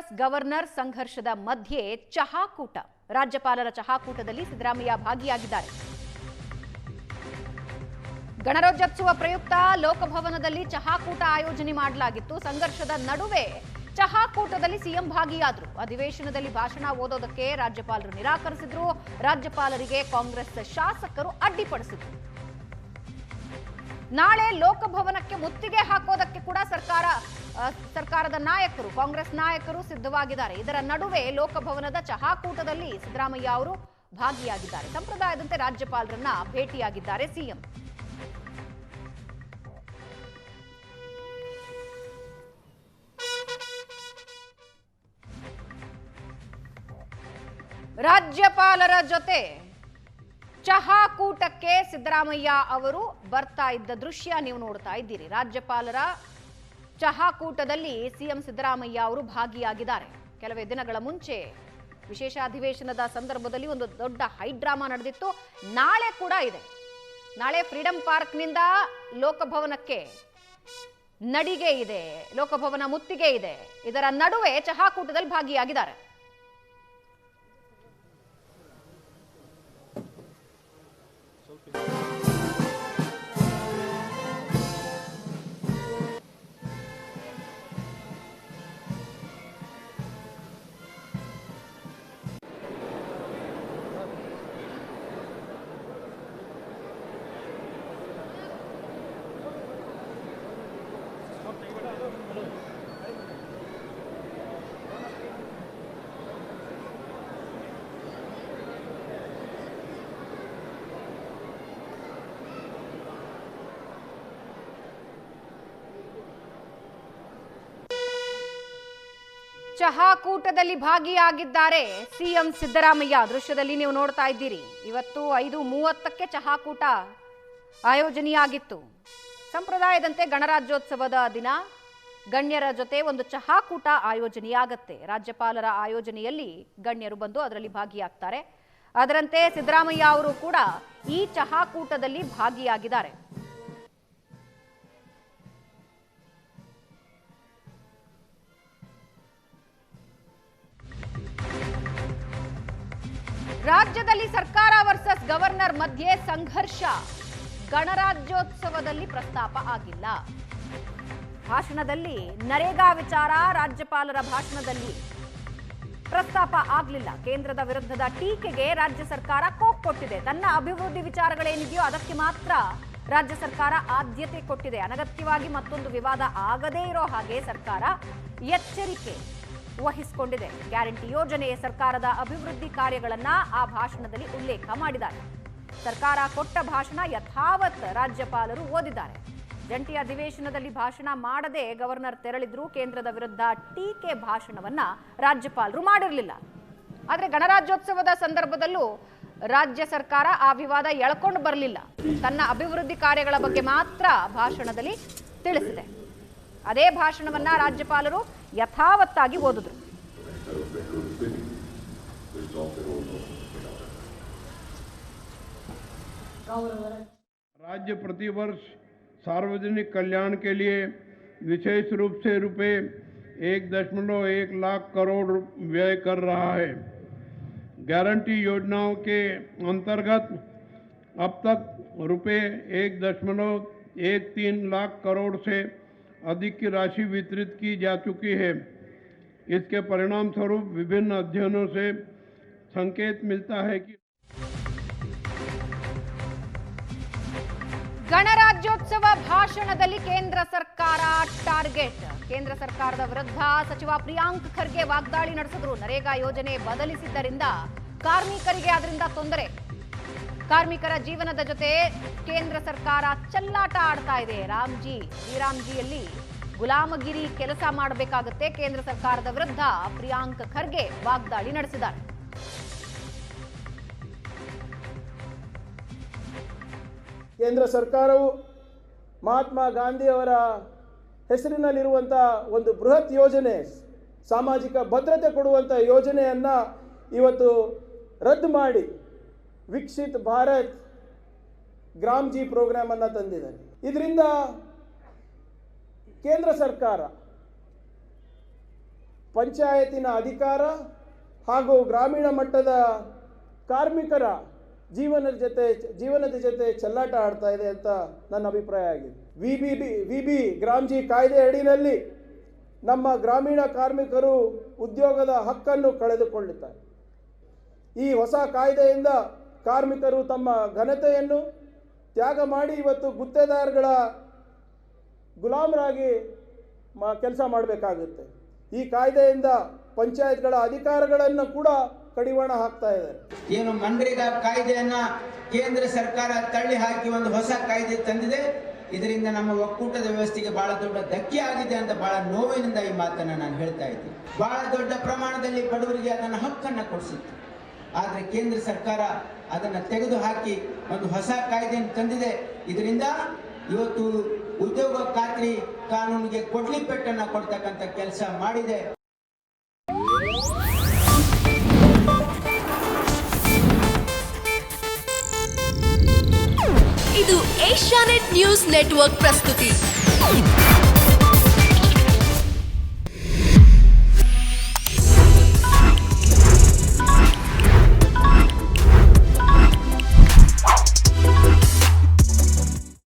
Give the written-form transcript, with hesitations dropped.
Versus governor ಸಂಘರ್ಷದ ಮಧ್ಯೆ ಚಹಾಕೂಟ. ರಾಜ್ಯಪಾಲರ ಚಹಾಕೂಟದಲ್ಲಿ ಸಿದ್ದರಾಮಯ್ಯ ಭಾಗಿಯಾಗಿದ್ದಾರೆ. ಗಣರಾಜ್ಯೋತ್ಸವ ಪ್ರಯುಕ್ತ ಲೋಕಭವನದಲ್ಲಿ ಚಹಾಕೂಟ ಆಯೋಜನೆ ಮಾಡಲಾಗಿತ್ತು. ಸಂಘರ್ಷದ ನಡುವೆ ಚಹಾಕೂಟದಲ್ಲಿ ಸಿಎಂ ಭಾಗಿಯಾದರು. ಅಧಿವೇಶನದಲ್ಲಿ ಭಾಷಣ ಓದೋದಕ್ಕೆ ರಾಜ್ಯಪಾಲರು ನಿರಾಕರಿಸಿದ್ರು. ರಾಜ್ಯಪಾಲರಿಗೆ ಕಾಂಗ್ರೆಸ್ ಶಾಸಕರು ಅಡ್ಡಿಪಡಿಸಿದ್ರು. ನಾಳೆ ಲೋಕಭವನಕ್ಕೆ ಮುತ್ತಿಗೆ ಹಾಕೋದಕ್ಕೆ ಕೂಡ ಸರ್ಕಾರದ ನಾಯಕರು, ಕಾಂಗ್ರೆಸ್ ನಾಯಕರು ಸಿದ್ಧವಾಗಿದ್ದಾರೆ. ಇದರ ನಡುವೆ ಲೋಕಭವನದ ಚಹಾಕೂಟದಲ್ಲಿ ಸಿದ್ದರಾಮಯ್ಯ ಅವರು ಭಾಗಿಯಾಗಿದ್ದಾರೆ. ಸಂಪ್ರದಾಯದಂತೆ ರಾಜ್ಯಪಾಲರನ್ನ ಭೇಟಿಯಾಗಿದ್ದಾರೆ ಸಿಎಂ. ರಾಜ್ಯಪಾಲರ ಜೊತೆ ಚಹಾಕೂಟಕ್ಕೆ ಸಿದ್ದರಾಮಯ್ಯ ಅವರು ಬರ್ತಾ ಇದ್ದ ದೃಶ್ಯ ನೀವು ನೋಡ್ತಾ ಇದ್ದೀರಿ. ರಾಜ್ಯಪಾಲರ ಚಹಾಕೂಟದಲ್ಲಿ ಸಿಎಂ ಸಿದ್ದರಾಮಯ್ಯ ಅವರು ಭಾಗಿಯಾಗಿದ್ದಾರೆ. ಕೆಲವೇ ದಿನಗಳ ಮುಂಚೆ ವಿಶೇಷ ಅಧಿವೇಶನದ ಸಂದರ್ಭದಲ್ಲಿ ಒಂದು ದೊಡ್ಡ ಹೈಡ್ರಾಮಾ ನಡೆದಿತ್ತು. ನಾಳೆ ಕೂಡ ಇದೆ. ನಾಳೆ ಫ್ರೀಡಂ ಪಾರ್ಕ್ನಿಂದ ಲೋಕಭವನಕ್ಕೆ ನಡಿಗೆ ಇದೆ, ಲೋಕಭವನ ಮುತ್ತಿಗೆ ಇದೆ. ಇದರ ನಡುವೆ ಚಹಾಕೂಟದಲ್ಲಿ ಭಾಗಿಯಾಗಿದ್ದಾರೆ. ಚಹಾಕೂಟದಲ್ಲಿ ಭಾಗಿಯಾಗಿದ್ದಾರೆ ಸಿಎಂ ಸಿದ್ದರಾಮಯ್ಯ. ದೃಶ್ಯದಲ್ಲಿ ನೀವು ನೋಡ್ತಾ ಇದ್ದೀರಿ. ಇವತ್ತು 5:30ಕ್ಕೆ ಚಹಾಕೂಟ ಆಯೋಜನೆಯಾಗಿತ್ತು. ಸಂಪ್ರದಾಯದಂತೆ ಗಣರಾಜ್ಯೋತ್ಸವದ ದಿನ ಗಣ್ಯರ ಜೊತೆ ಒಂದು ಚಹಾಕೂಟ ಆಯೋಜನೆಯಾಗತ್ತೆ. ರಾಜ್ಯಪಾಲರ ಆಯೋಜನೆಯಲ್ಲಿ ಗಣ್ಯರು ಬಂದು ಅದರಲ್ಲಿ ಭಾಗಿಯಾಗ್ತಾರೆ. ಅದರಂತೆ ಸಿದ್ದರಾಮಯ್ಯ ಅವರು ಕೂಡ ಈ ಚಹಾಕೂಟದಲ್ಲಿ ಭಾಗಿಯಾಗಿದ್ದಾರೆ. ರಾಜ್ಯದಲ್ಲಿ ಸರ್ಕಾರ ವರ್ಸಸ್ ಗವರ್ನರ್ ಮಧ್ಯೆ ಸಂಘರ್ಷ. ಗಣರಾಜ್ಯೋತ್ಸವದಲ್ಲಿ ಪ್ರಸ್ತಾಪ ಆಗಿಲ್ಲ. ಭಾಷಣದಲ್ಲಿ ನರೇಗಾ ವಿಚಾರ ರಾಜ್ಯಪಾಲರ ಭಾಷಣದಲ್ಲಿ ಪ್ರಸ್ತಾಪ ಆಗಲಿಲ್ಲ. ಕೇಂದ್ರದ ವಿರುದ್ಧದ ಟೀಕೆಗೆ ರಾಜ್ಯ ಸರ್ಕಾರ ಕೋಕ್ ಕೊಟ್ಟಿದೆ. ತನ್ನ ಅಭಿವೃದ್ಧಿ ವಿಚಾರಗಳೇನಿದೆಯೋ ಅದಕ್ಕೆ ಮಾತ್ರ ರಾಜ್ಯ ಸರ್ಕಾರ ಆದ್ಯತೆ ಕೊಟ್ಟಿದೆ. ಅನಗತ್ಯವಾಗಿ ಮತ್ತೊಂದು ವಿವಾದ ಆಗದೇ ಇರೋ ಹಾಗೆ ಸರ್ಕಾರ ಎಚ್ಚರಿಕೆ ವಹಿಸಿಕೊಂಡಿದೆ. ಗ್ಯಾರಂಟಿ ಯೋಜನೆ, ಸರ್ಕಾರದ ಅಭಿವೃದ್ಧಿ ಕಾರ್ಯಗಳನ್ನ ಆ ಭಾಷಣದಲ್ಲಿ ಉಲ್ಲೇಖ ಮಾಡಿದ್ದಾರೆ. ಸರ್ಕಾರ ಕೊಟ್ಟ ಭಾಷಣ ಯಥಾವತ್ ರಾಜ್ಯಪಾಲರು ಓದಿದ್ದಾರೆ. ಜಂಟಿ ಅಧಿವೇಶನದಲ್ಲಿ ಭಾಷಣ ಮಾಡದೆ ಗವರ್ನರ್ ತೆರಳಿದ್ರು. ಕೇಂದ್ರದ ವಿರುದ್ಧ ಟೀಕೆ ಭಾಷಣವನ್ನ ರಾಜ್ಯಪಾಲರು ಮಾಡಿರಲಿಲ್ಲ. ಆದರೆ ಗಣರಾಜ್ಯೋತ್ಸವದ ಸಂದರ್ಭದಲ್ಲೂ ರಾಜ್ಯ ಸರ್ಕಾರ ಆ ವಿವಾದ ಎಳ್ಕೊಂಡು ಬರಲಿಲ್ಲ. ತನ್ನ ಅಭಿವೃದ್ಧಿ ಕಾರ್ಯಗಳ ಬಗ್ಗೆ ಮಾತ್ರ ಭಾಷಣದಲ್ಲಿ ತಿಳಿಸಿದೆ. ಅದೇ ಭಾಷಣವನ್ನ ರಾಜ್ಯಪಾಲರು ಯಥಾವತ್ತಾಗಿ ಓದಿದ್ರು. राज्य प्रतिवर्ष सार्वजनिक कल्याण के लिए विशेष रूप से रुपए 1.1 लाख करोड़ व्यय कर रहा है। गारंटी योजनाओं के अंतर्गत अब तक रुपए 1.13 लाख करोड़ से अधिक की राशि वितरित की जा चुकी है। इसके परिणाम स्वरूप विभिन्न अध्ययनों से संकेत मिलता है कि ಗಣರಾಜ್ಯೋತ್ಸವ ಭಾಷಣದಲ್ಲಿ ಕೇಂದ್ರ ಸರ್ಕಾರ ಟಾರ್ಗೆಟ್. ಕೇಂದ್ರ ಸರ್ಕಾರದ ವಿರುದ್ಧ ಸಚಿವ ಪ್ರಿಯಾಂಕ್ ಖರ್ಗೆ ವಾಗ್ದಾಳಿ ನಡೆಸಿದ್ರು. ನರೇಗಾ ಯೋಜನೆ ಬದಲಿಸಿದ್ದರಿಂದ ಕಾರ್ಮಿಕರಿಗೆ ಅದರಿಂದ ತೊಂದರೆ. ಕಾರ್ಮಿಕರ ಜೀವನದ ಜೊತೆ ಕೇಂದ್ರ ಸರ್ಕಾರ ಚೆಲ್ಲಾಟ ಆಡ್ತಾ ಇದೆ. ಶ್ರೀರಾಮ್ಜಿಯಲ್ಲಿ ಗುಲಾಮಗಿರಿ ಕೆಲಸ ಮಾಡಬೇಕಾಗುತ್ತೆ. ಕೇಂದ್ರ ಸರ್ಕಾರದ ವಿರುದ್ಧ ಪ್ರಿಯಾಂಕ್ ಖರ್ಗೆ ವಾಗ್ದಾಳಿ ನಡೆಸಿದ್ದಾರೆ. ಕೇಂದ್ರ ಸರ್ಕಾರವು ಮಹಾತ್ಮ ಗಾಂಧಿಯವರ ಹೆಸರಿನಲ್ಲಿರುವಂಥ ಒಂದು ಬೃಹತ್ ಯೋಜನೆ, ಸಾಮಾಜಿಕ ಭದ್ರತೆ ಕೊಡುವಂಥ ಯೋಜನೆಯನ್ನು ಇವತ್ತು ರದ್ದು ಮಾಡಿ ವಿಕಸಿತ್ ಭಾರತ್ ಗ್ರಾಮ್ ಜಿ ಪ್ರೋಗ್ರಾಮನ್ನು ತಂದಿದ್ದಾರೆ. ಇದರಿಂದ ಕೇಂದ್ರ ಸರ್ಕಾರ ಪಂಚಾಯತಿನ ಅಧಿಕಾರ ಹಾಗೂ ಗ್ರಾಮೀಣ ಮಟ್ಟದ ಕಾರ್ಮಿಕರ ಜೀವನದ ಜೊತೆ ಚೆಲ್ಲಾಟ ಆಡ್ತಾ ಇದೆ ಅಂತ ನನ್ನ ಅಭಿಪ್ರಾಯ ಆಗಿದೆ. ವಿಬಿ ಗ್ರಾಮ್ಜಿ ಕಾಯ್ದೆ ಅಡಿಯಲ್ಲಿ ನಮ್ಮ ಗ್ರಾಮೀಣ ಕಾರ್ಮಿಕರು ಉದ್ಯೋಗದ ಹಕ್ಕನ್ನು ಕಳೆದುಕೊಳ್ಳುತ್ತಾರೆ. ಈ ಹೊಸ ಕಾಯ್ದೆಯಿಂದ ಕಾರ್ಮಿಕರು ತಮ್ಮ ಘನತೆಯನ್ನು ತ್ಯಾಗ ಮಾಡಿ ಇವತ್ತು ಗುತ್ತೇದಾರಗಳ ಗುಲಾಮರಾಗಿ ಕೆಲಸ ಮಾಡಬೇಕಾಗುತ್ತೆ. ಈ ಕಾಯ್ದೆಯಿಂದ ಪಂಚಾಯತ್ಗಳ ಅಧಿಕಾರಗಳನ್ನು ಕೂಡ ಕಡಿವಾಣ ಹಾಕ್ತಾ ಇದ್ದಾರೆ. ಏನು ಮನ್ರೇಗಾ ಕಾಯ್ದೆಯನ್ನ ಕೇಂದ್ರ ಸರ್ಕಾರ ತಳ್ಳಿ ಹಾಕಿ ಒಂದು ಹೊಸ ಕಾಯ್ದೆ ತಂದಿದೆ. ಇದರಿಂದ ನಮ್ಮ ಒಕ್ಕೂಟದ ವ್ಯವಸ್ಥೆಗೆ ಬಹಳ ದೊಡ್ಡ ಧಕ್ಕೆ ಆಗಿದೆ ಅಂತ ಬಹಳ ನೋವಿನಿಂದ ಈ ಮಾತನ್ನ ನಾನು ಹೇಳ್ತಾ ಇದ್ದೀನಿ. ಬಹಳ ದೊಡ್ಡ ಪ್ರಮಾಣದಲ್ಲಿ ಬಡವರಿಗೆ ಅದನ್ನ ಹಕ್ಕನ್ನು ಕೊಡಿಸಿತ್ತು. ಆದರೆ ಕೇಂದ್ರ ಸರ್ಕಾರ ಅದನ್ನು ತೆಗೆದು ಹಾಕಿ ಒಂದು ಹೊಸ ಕಾಯ್ದೆಯನ್ನು ತಂದಿದೆ. ಇದರಿಂದ ಇವತ್ತು ಉದ್ಯೋಗ ಖಾತ್ರಿ ಕಾನೂನಿಗೆ ಕೊಡ್ಲಿ ಪೆಟ್ಟನ್ನು ಕೊಡ್ತಕ್ಕಂಥ ಕೆಲಸ ಮಾಡಿದೆ. ಇದು ಏಷ್ಯಾನೆಟ್ ನ್ಯೂಸ್ ನೆಟ್ವರ್ಕ್ ಪ್ರಸ್ತುತಿ.